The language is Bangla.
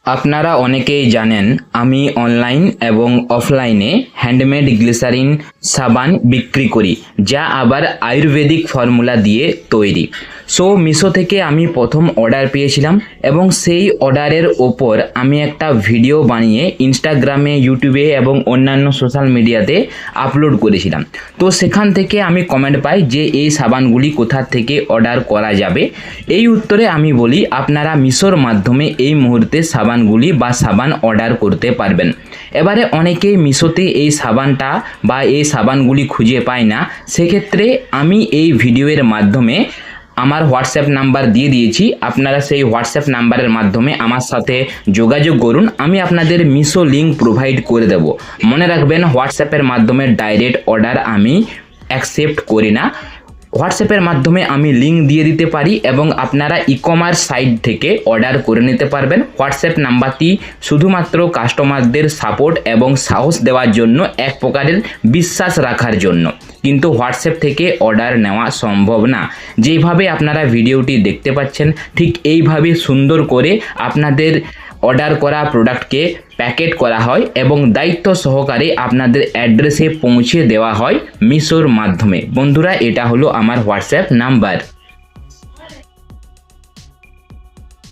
আপনারা অনেকেই জানেন আমি অনলাইন এবং অফলাইনে হ্যান্ডমেড গ্লিসারিন সাবান বিক্রি করি, যা আবার আয়ুর্বেদিক ফর্মুলা দিয়ে তৈরি। সো মিশো থেকে আমি প্রথম অর্ডার পেয়েছিলাম এবং সেই অর্ডারের ওপর আমি একটা ভিডিও বানিয়ে ইনস্টাগ্রামে, ইউটিউবে এবং অন্যান্য সোশ্যাল মিডিয়াতে আপলোড করেছিলাম। তো সেখান থেকে আমি কমেন্ট পাই যে এই সাবানগুলি কোথা থেকে অর্ডার করা যাবে। এই উত্তরে আমি বলি আপনারা মিশোর মাধ্যমে এই মুহূর্তে সাবানগুলি বা সাবান অর্ডার করতে পারবেন। এবারে অনেকেই মিশোতে এই সাবানটা বা এই সাবানগুলি খুঁজে পায় না, সেক্ষেত্রে আমি এই ভিডিওর মাধ্যমে আমার হোয়াটসঅ্যাপ নাম্বার দিয়ে দিয়েছি। আপনারা সেই হোয়াটসঅ্যাপ নাম্বারের মাধ্যমে আমার সাথে যোগাযোগ করুন, আমি আপনাদের মিশো লিঙ্ক প্রোভাইড করে দেব। মনে রাখবেন, হোয়াটসঅ্যাপের মাধ্যমে ডাইরেক্ট অর্ডার আমি অ্যাকসেপ্ট করি না। হোয়াটসঅ্যাপের মাধ্যমে আমি লিঙ্ক দিয়ে দিতে পারি এবং আপনারা ই-কমার্স সাইট থেকে অর্ডার করে নিতে পারবেন। হোয়াটসঅ্যাপ নাম্বারটি শুধুমাত্র কাস্টমারদের সাপোর্ট এবং সাহস দেওয়ার জন্য, এক প্রকারের বিশ্বাস রাখার জন্য, কিন্তু হোয়াটসঅ্যাপ থেকে অর্ডার নেওয়া সম্ভব না। যেইভাবে আপনারা ভিডিওটি দেখতে পাচ্ছেন ঠিক এইভাবে সুন্দর করে আপনাদের অর্ডার করা প্রোডাক্টকে প্যাকেট করা হয় এবং দায়িত্ব সহকারে আপনাদের অ্যাড্রেসে পৌঁছে দেওয়া হয় মিশোর মাধ্যমে। বন্ধুরা, এটা হলো আমার হোয়াটসঅ্যাপ নাম্বার।